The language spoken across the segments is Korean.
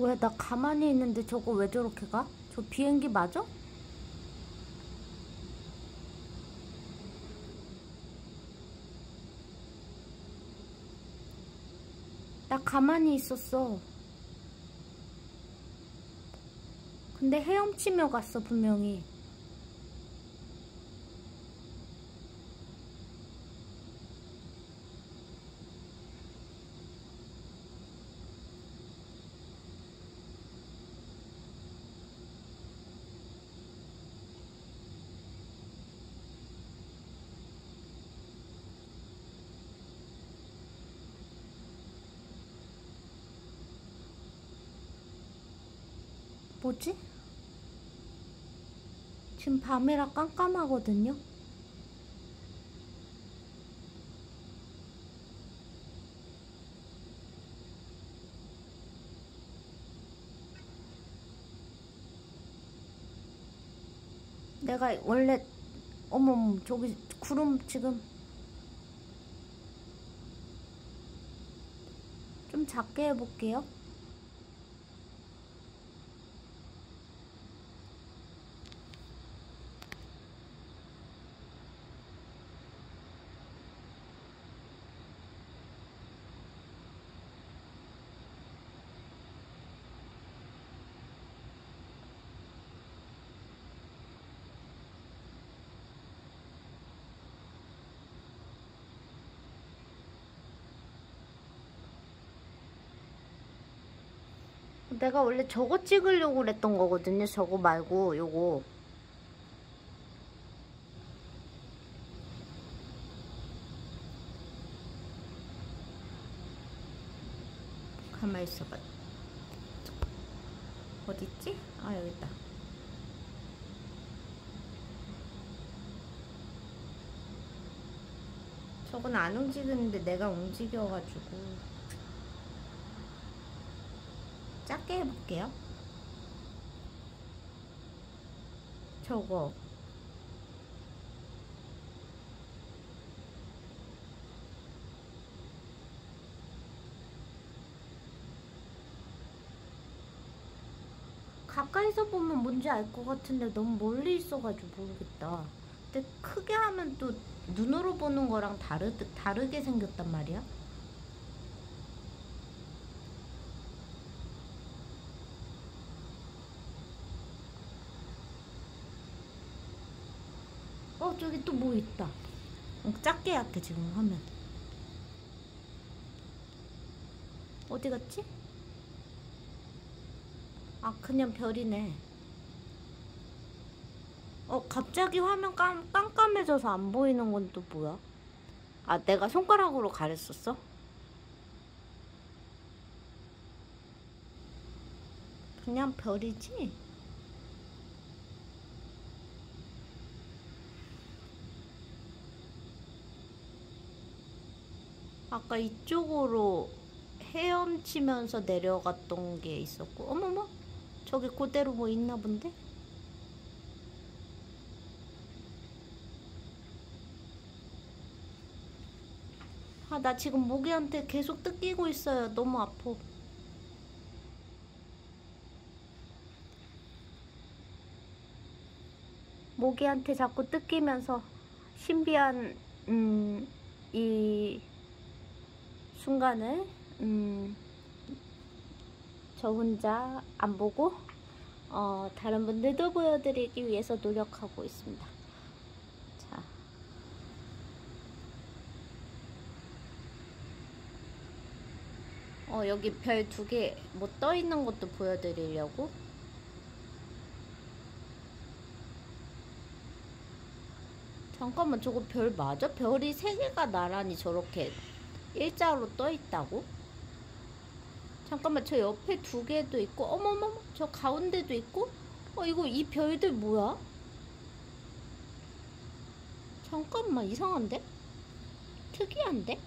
왜 나 가만히 있는데 저거 왜 저렇게 가? 저 비행기 맞아? 나 가만히 있었어. 근데 헤엄치며 갔어, 분명히. 뭐지? 지금 밤이라 깜깜하거든요? 내가 원래, 어머, 저기 구름 지금 좀 작게 해볼게요. 내가 원래 저거 찍으려고 그랬던 거거든요. 저거 말고 요거. 가만히 있어봐. 어딨지? 아, 여기 있다. 저건 안 움직이는데 내가 움직여가지고 작게 해볼게요. 저거 가까이서 보면 뭔지 알 것 같은데 너무 멀리 있어가지고 모르겠다. 근데 크게 하면 또 눈으로 보는 거랑 다르게 생겼단 말이야. 저기 또 뭐 있다. 작게 할게 지금 화면. 어디 갔지? 아, 그냥 별이네. 갑자기 화면 깜깜해져서 안 보이는 건 또 뭐야? 아, 내가 손가락으로 가렸었어? 그냥 별이지? 아까 이쪽으로 헤엄치면서 내려갔던 게 있었고, 어머머, 저기 그대로 뭐 있나 본데? 아, 나 지금 모기한테 계속 뜯기고 있어요. 너무 아파. 모기한테 자꾸 뜯기면서 신비한 이 순간을 저 혼자 안 보고 다른 분들도 보여드리기 위해서 노력하고 있습니다. 자, 여기 별 2개 뭐 떠 있는 것도 보여드리려고. 잠깐만, 저거 별 맞아? 별이 3개가 나란히 저렇게 일자로 떠 있다고? 잠깐만, 저 옆에 2개도 있고, 어머머머, 저 가운데도 있고, 이거 이 별들 뭐야? 잠깐만, 이상한데? 특이한데?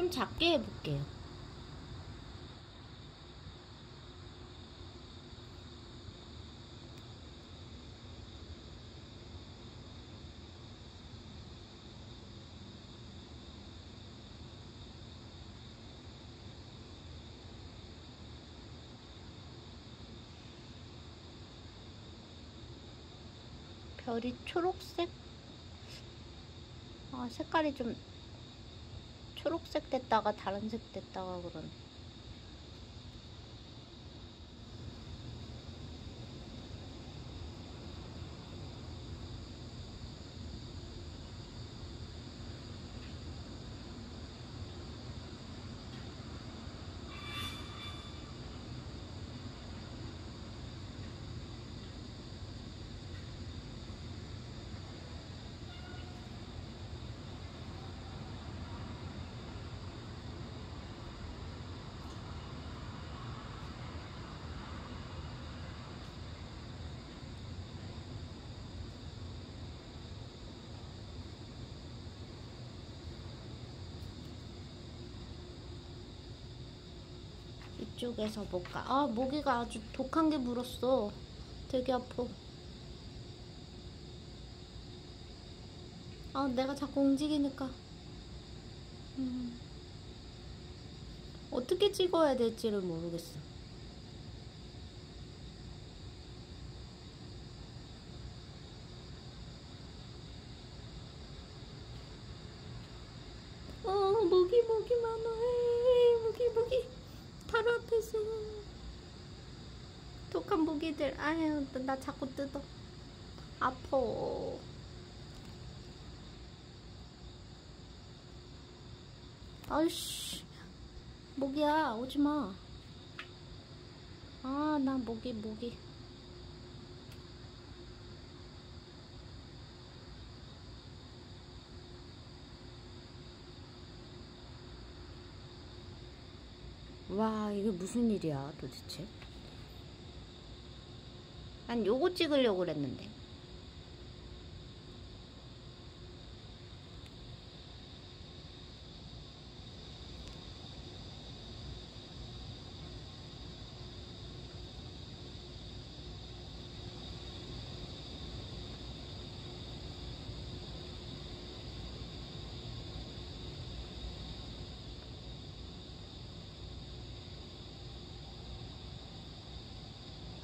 좀 작게 해볼게요. 별이 초록색? 아, 색깔이 좀 초록색 됐다가 다른 색 됐다가 그런. 이쪽에서 볼까? 아, 모기가 아주 독한 게 물었어. 되게 아파. 아, 내가 자꾸 움직이니까. 어떻게 찍어야 될지를 모르겠어. 모기 많아. 에이, 모기. 바로 앞에서. 독한 모기들. 아유, 나 자꾸 뜯어. 아파. 아이씨. 모기야, 오지마. 아, 나 모기. 와, 이게 무슨 일이야, 도대체? 난 요거 찍으려고 그랬는데.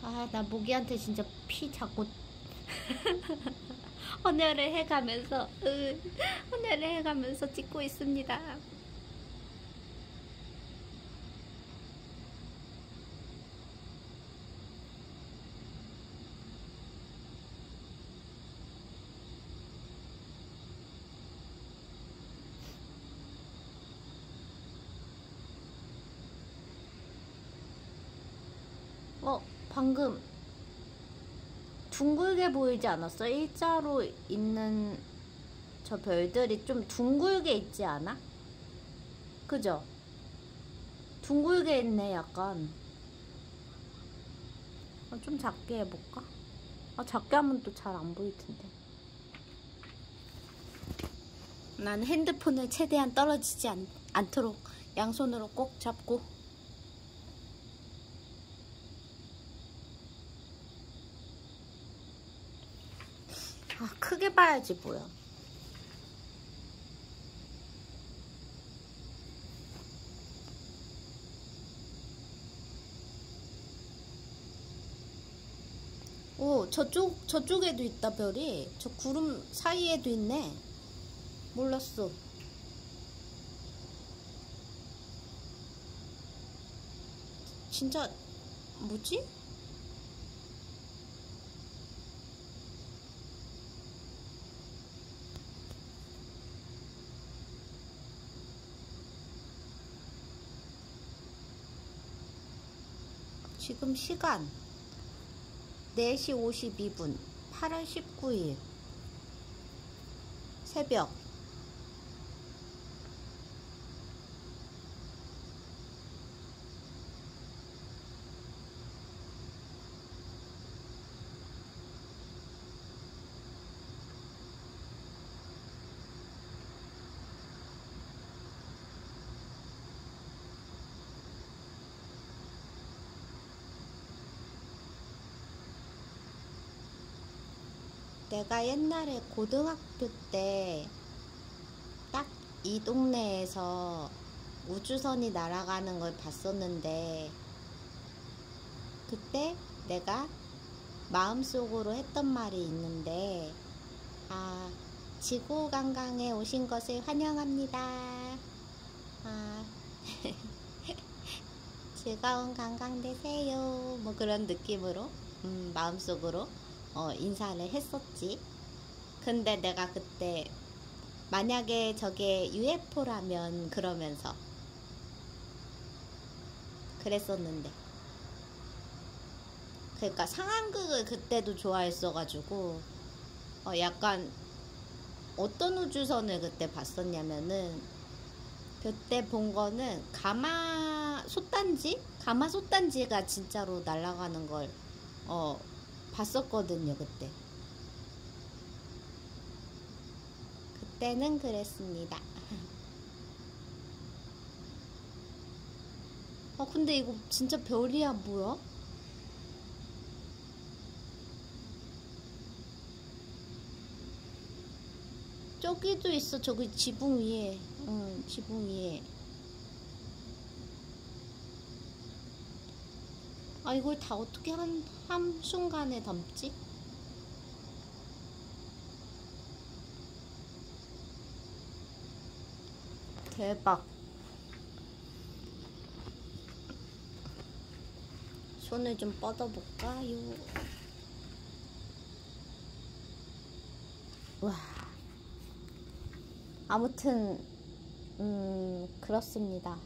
아, 나 모기한테 진짜 피 자꾸 헌혈을 해가면서 찍고 있습니다. 방금 둥글게 보이지 않았어? 일자로 있는 저 별들이 좀 둥글게 있지 않아? 그죠? 둥글게 있네, 약간. 좀 작게 해볼까? 작게 하면 또 잘 안 보일 텐데. 난 핸드폰을 최대한 떨어지지 않도록 양손으로 꼭 잡고. 크게 봐야지 뭐야. 저쪽에도 있다, 별이. 저 구름 사이에도 있네. 몰랐어. 진짜 뭐지? 지금 시간 4시 52분 8월 19일 새벽. 내가 옛날에 고등학교 때 딱 이 동네에서 우주선이 날아가는 걸 봤었는데, 그때 내가 마음속으로 했던 말이 있는데, 아, 지구 관광에 오신 것을 환영합니다. 아, 즐거운 관광 되세요. 뭐 그런 느낌으로 마음속으로 인사를 했었지. 근데 내가 그때 만약에 저게 UFO라면 그러면서 그랬었는데, 그러니까 상황극을 그때도 좋아했어가지고 약간 어떤 우주선을 그때 봤었냐면은, 그때 본 거는 가마솥단지가 진짜로 날아가는 걸 봤었거든요. 그때는 그랬습니다. 근데 이거 진짜 별이야 뭐야? 저기도 있어. 저기 지붕 위에. 응, 지붕 위에. 아, 이걸 다 어떻게 한순간에 담지? 대박. 손을 좀 뻗어볼까요? 와. 아무튼 그렇습니다.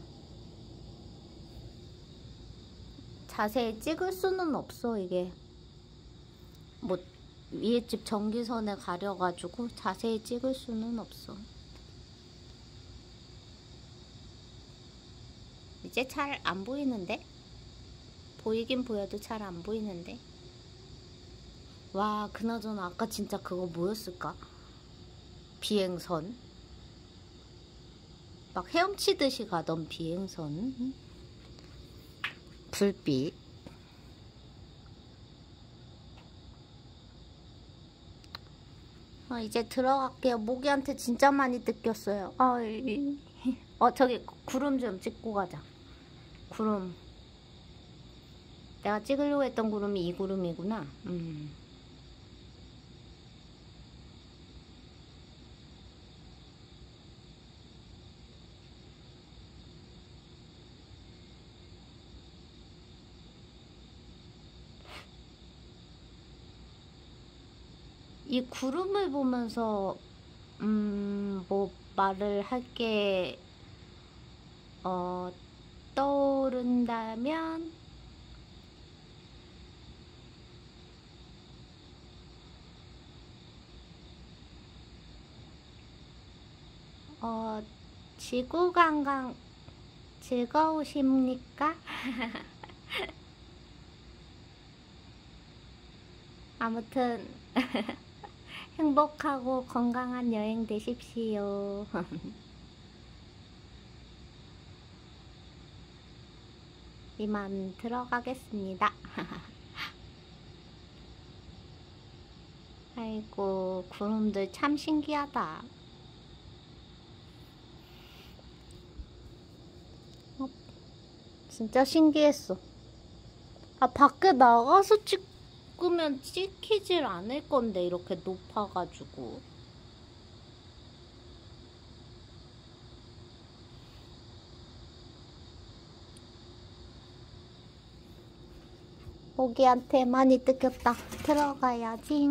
자세히 찍을 수는 없어. 이게 뭐 위에 집 전기선에 가려가지고 자세히 찍을 수는 없어. 이제 잘 안 보이는데? 보이긴 보여도 잘 안 보이는데? 와, 그나저나 아까 진짜 그거 뭐였을까? 비행선? 막 헤엄치듯이 가던 비행선? 불빛. 이제 들어갈게요. 모기한테 진짜 많이 뜯겼어요. 저기 구름 좀 찍고 가자. 구름. 내가 찍으려고 했던 구름이 이 구름이구나. 이 구름을 보면서 뭐 말을 할게 떠오른다면 지구 관광 즐거우십니까? 아무튼 행복하고 건강한 여행 되십시오. 이만 들어가겠습니다. 아이고, 구름들 참 신기하다. 진짜 신기했어. 밖에 나가서 찍으면 찍히질 않을 건데, 이렇게 높아가지고. 모기한테 많이 뜯겼다. 들어가야지.